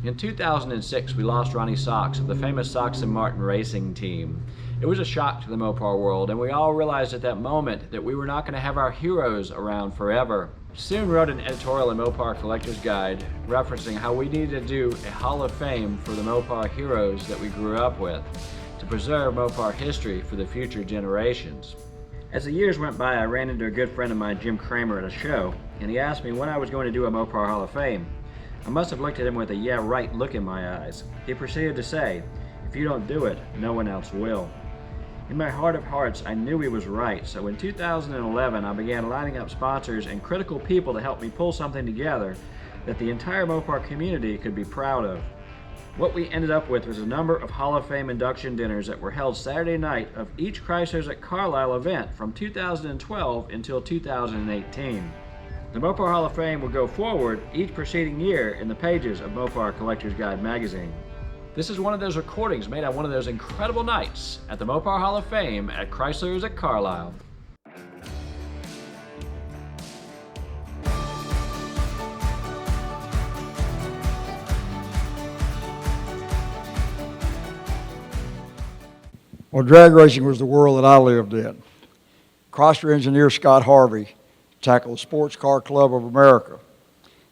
In 2006, we lost Ronnie Sox of the famous Sox and Martin racing team. It was a shock to the Mopar world, and we all realized at that moment that we were not going to have our heroes around forever. Soon wrote an editorial in Mopar Collector's Guide referencing how we needed to do a Hall of Fame for the Mopar heroes that we grew up with to preserve Mopar history for the future generations. As the years went by, I ran into a good friend of mine, Jim Kramer, at a show, and he asked me when I was going to do a Mopar Hall of Fame. I must have looked at him with a yeah right look in my eyes. He proceeded to say, "If you don't do it, no one else will." In my heart of hearts, I knew he was right, so in 2011 I began lining up sponsors and critical people to help me pull something together that the entire Mopar community could be proud of. What we ended up with was a number of Hall of Fame induction dinners that were held Saturday night of each Chrysler's at Carlisle event from 2012 until 2018. The Mopar Hall of Fame will go forward each preceding year in the pages of Mopar Collector's Guide magazine. This is one of those recordings made on one of those incredible nights at the Mopar Hall of Fame at Chrysler's at Carlisle. Well, drag racing was the world that I lived in. Chrysler engineer Scott Harvey tackled the Sports Car Club of America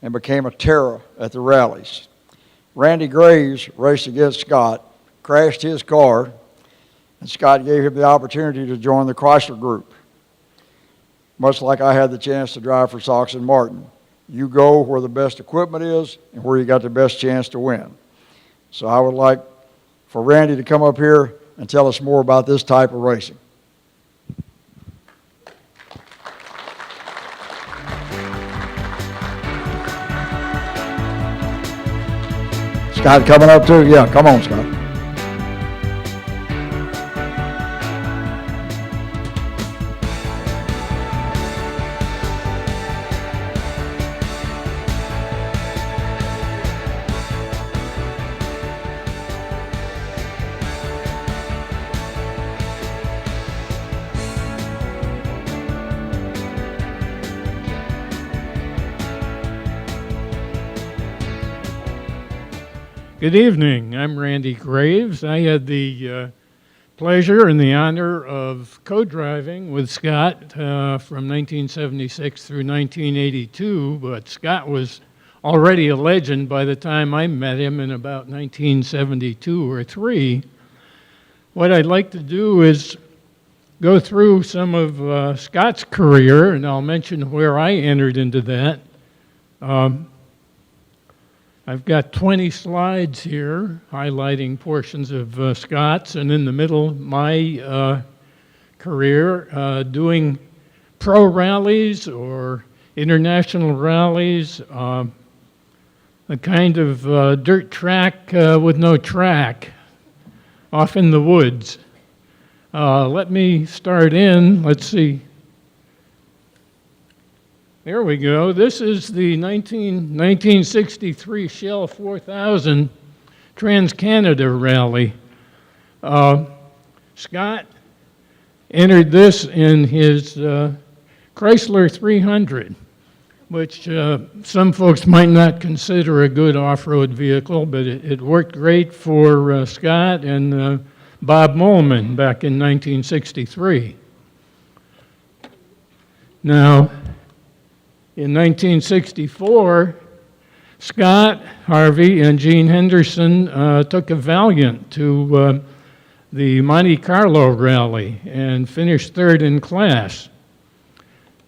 and became a terror at the rallies. Randy Graves raced against Scott, crashed his car, and Scott gave him the opportunity to join the Chrysler group. Much like I had the chance to drive for Sox and Martin. You go where the best equipment is and where you got the best chance to win. So I would like for Randy to come up here and tell us more about this type of racing. Scott coming up too? Yeah, come on, Scott. Good evening. I'm Randy Graves. I had the pleasure and the honor of co-driving with Scott from 1976 through 1982, but Scott was already a legend by the time I met him in about 1972 or 3. What I'd like to do is go through some of Scott's career, and I'll mention where I entered into that. I've got 20 slides here highlighting portions of Scott's, and in the middle, my career doing pro rallies or international rallies, a kind of dirt track with no track, off in the woods. Let me start in, let's see. There we go. This is the 1963 Shell 4000 Trans-Canada Rally. Scott entered this in his Chrysler 300, which some folks might not consider a good off-road vehicle, but it worked great for Scott and Bob Mollman back in 1963. Now, in 1964, Scott Harvey and Gene Henderson took a Valiant to the Monte Carlo Rallye and finished third in class.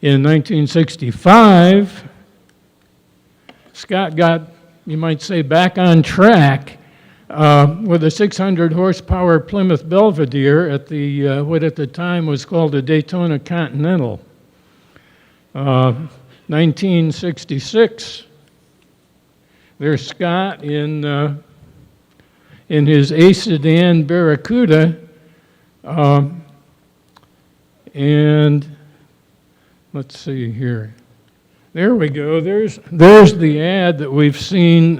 In 1965, Scott got, you might say, back on track with a 600 horsepower Plymouth Belvedere at the what at the time was called the Daytona Continental. 1966, there's Scott in his A sedan Barracuda, and let's see here. There we go. There's the ad that we've seen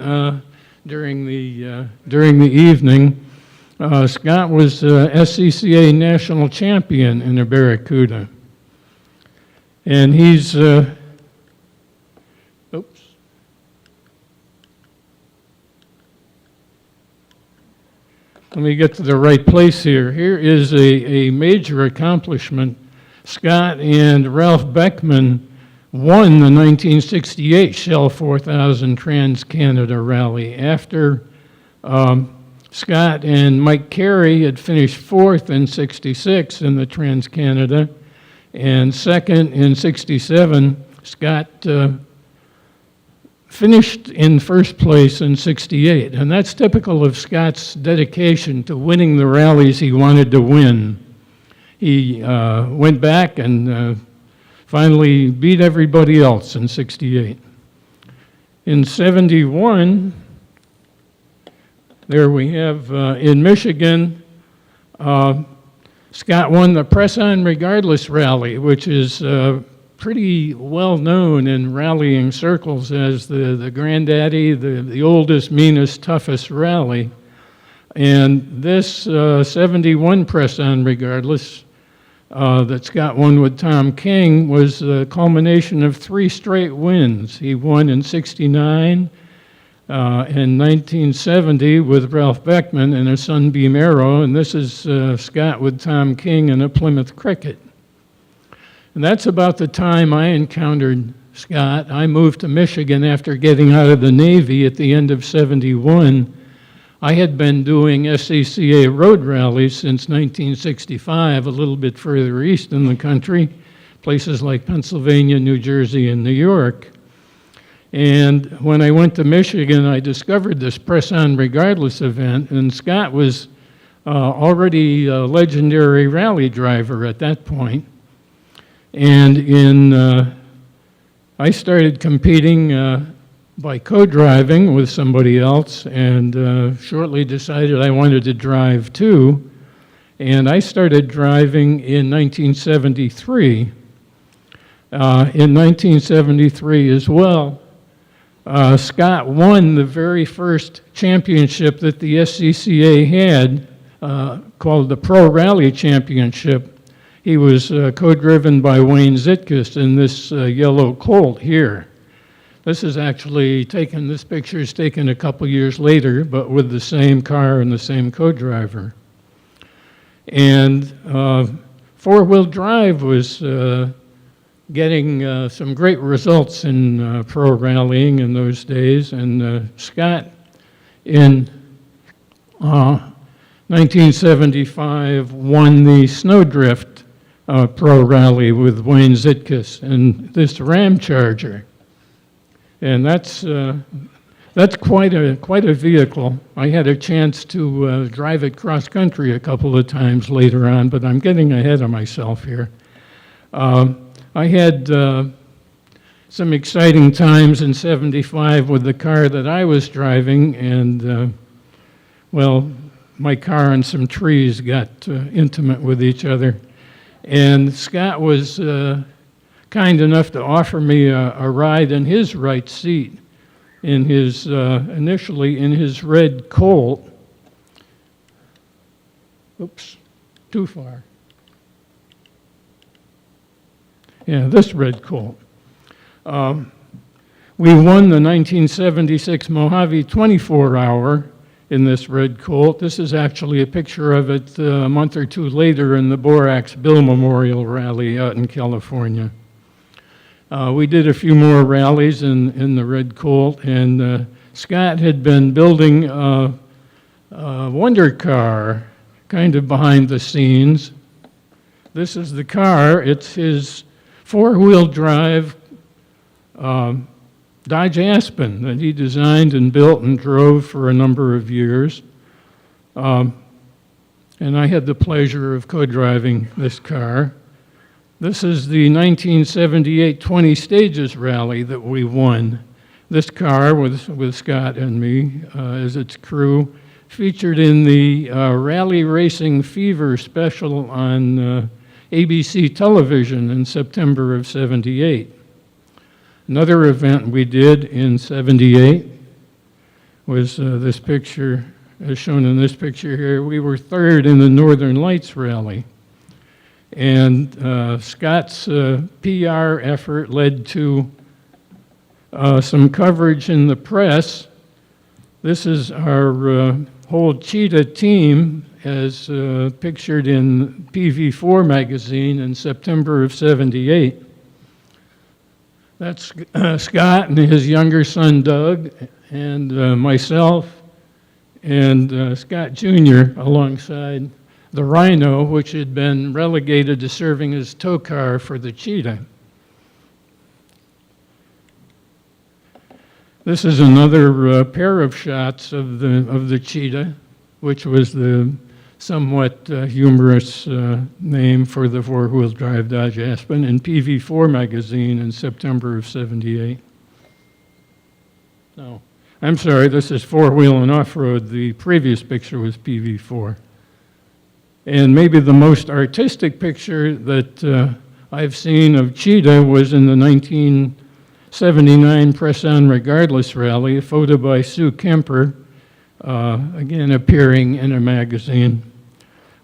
during the evening. Scott was SCCA national champion in a Barracuda, and he's let me get to the right place here. Here is a major accomplishment. Scott and Ralph Beckman won the 1968 Shell 4000 Trans-Canada Rally after Scott and Mike Carey had finished fourth in 66 in the Trans-Canada and second in 67. Scott finished in first place in 68, and that's typical of Scott's dedication to winning the rallies he wanted to win. He went back and finally beat everybody else in 68. In 71, there we have in Michigan, Scott won the Press On Regardless Rally, which is pretty well known in rallying circles as the granddaddy, the oldest, meanest, toughest rally. And this 71 Press On Regardless that Scott won with Tom King was the culmination of 3 straight wins. He won in 69, in 1970 with Ralph Beckman and a Sunbeam Arrow, and this is Scott with Tom King in a Plymouth Cricket. And that's about the time I encountered Scott. I moved to Michigan after getting out of the Navy at the end of 71. I had been doing SCCA road rallies since 1965, a little bit further east in the country, places like Pennsylvania, New Jersey, and New York. And when I went to Michigan, I discovered this Press On Regardless event, and Scott was already a legendary rally driver at that point. And I started competing by co-driving with somebody else, and shortly decided I wanted to drive too. And I started driving in 1973. In 1973 as well, Scott won the very first championship that the SCCA had, called the Pro Rally Championship. He was co-driven by Wayne Zitkus in this yellow Colt here. This is actually taken, this picture is taken a couple years later, but with the same car and the same co-driver. And four-wheel drive was getting some great results in pro rallying in those days, and Scott in 1975 won the Snowdrift Pro Rally with Wayne Zitkus and this Ramcharger, and that's quite a vehicle. I had a chance to drive it cross country a couple of times later on, but I'm getting ahead of myself here. I had some exciting times in '75 with the car that I was driving, and well, my car and some trees got intimate with each other. And Scott was kind enough to offer me a ride in his right seat in his, initially in his red Colt. Oops, too far. Yeah, this red Colt. We won the 1976 Mojave 24-hour in this red Colt. This is actually a picture of it a month or two later in the Borax Bill Memorial Rally out in California. We did a few more rallies in the red Colt, and Scott had been building a wonder car kind of behind the scenes. This is the car. It's his four-wheel drive Dodge Aspen that he designed and built and drove for a number of years. And I had the pleasure of co-driving this car. This is the 1978 20 Stages Rally that we won. This car with Scott and me as its crew featured in the Rally Racing Fever special on ABC television in September of '78. Another event we did in '78 was this picture, as shown in this picture here. We were third in the Northern Lights Rally. And Scott's PR effort led to some coverage in the press. This is our whole Cheetah team as pictured in PV4 magazine in September of '78. That's Scott and his younger son Doug, and myself, and Scott Jr. alongside the Rhino, which had been relegated to serving as tow car for the Cheetah. This is another pair of shots of the Cheetah, which was the somewhat humorous name for the four-wheel drive Dodge Aspen in PV4 magazine in September of '78. No, I'm sorry, this is four-wheel and off-road. The previous picture was PV4. And maybe the most artistic picture that I've seen of Cheetah was in the 1979 Press On Regardless Rally, a photo by Sue Kemper, again appearing in a magazine.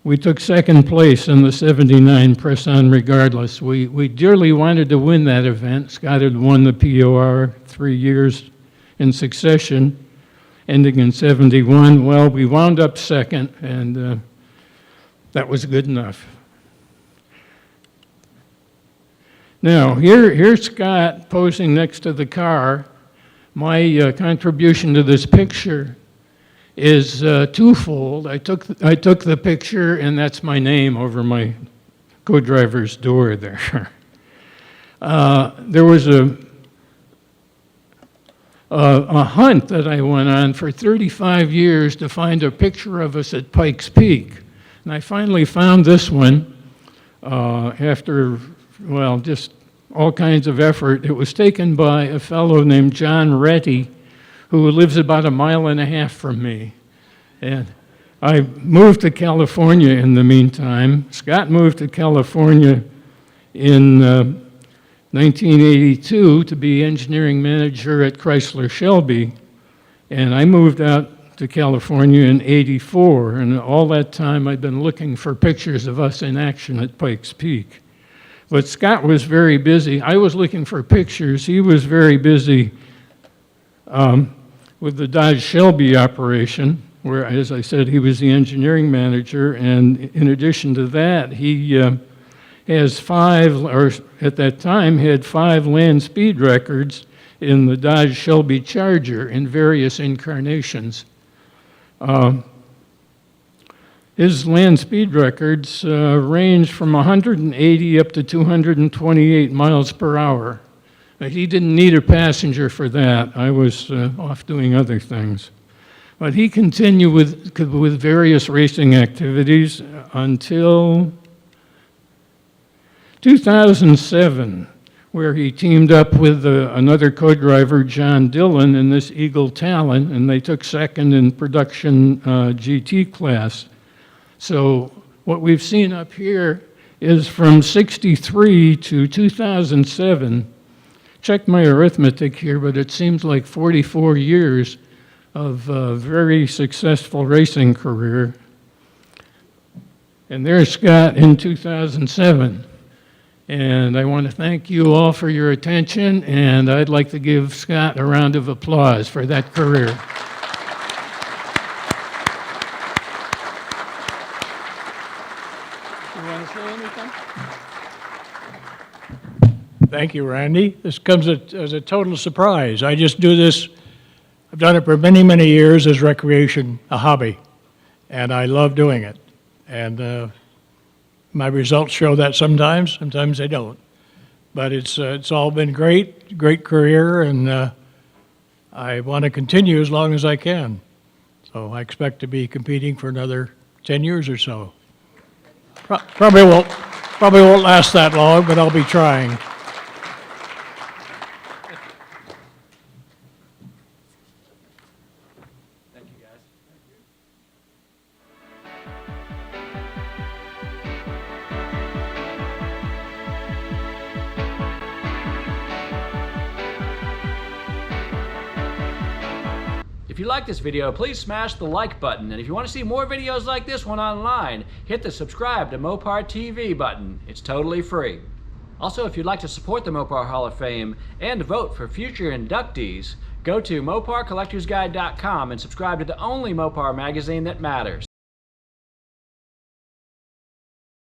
We took second place in the '79 Press On Regardless. We dearly wanted to win that event. Scott had won the POR 3 years in succession, ending in '71. Well, we wound up second, and that was good enough. Now, here's Scott posing next to the car. My contribution to this picture is twofold. I took the picture, and that's my name over my co-driver's door there. There was a hunt that I went on for 35 years to find a picture of us at Pikes Peak. And I finally found this one after, well, just all kinds of effort. It was taken by a fellow named John Retty, who lives about 1.5 miles from me. And I moved to California in the meantime. Scott moved to California in 1982 to be engineering manager at Chrysler Shelby. And I moved out to California in '84, and all that time I'd been looking for pictures of us in action at Pikes Peak. But Scott was very busy. I was looking for pictures. He was very busy with the Dodge Shelby operation, where, as I said, he was the engineering manager, and in addition to that, he has 5, or at that time had 5 land speed records in the Dodge Shelby Charger in various incarnations. His land speed records range from 180 up to 228 miles per hour. He didn't need a passenger for that. I was off doing other things. But he continued with various racing activities until 2007, where he teamed up with another co-driver, John Dillon, in this Eagle Talon, and they took second in production GT class. So what we've seen up here is from '63 to 2007. Check my arithmetic here, but it seems like 44 years of a very successful racing career. And there's Scott in 2007. And I want to thank you all for your attention, and I'd like to give Scott a round of applause for that career. You want to say anything? Thank you, Randy. This comes as a total surprise. I just do this, I've done it for many, many years as recreation, a hobby, and I love doing it. And my results show that sometimes they don't. But it's all been great career, and I want to continue as long as I can. So I expect to be competing for another 10 years or so. Probably won't last that long, but I'll be trying. If you like this video, please smash the like button, and if you want to see more videos like this one online, hit the subscribe to Mopar TV button. It's totally free. Also, if you'd like to support the Mopar Hall of Fame and vote for future inductees, Go to MoparCollectorsGuide.com and subscribe to the only Mopar magazine that matters.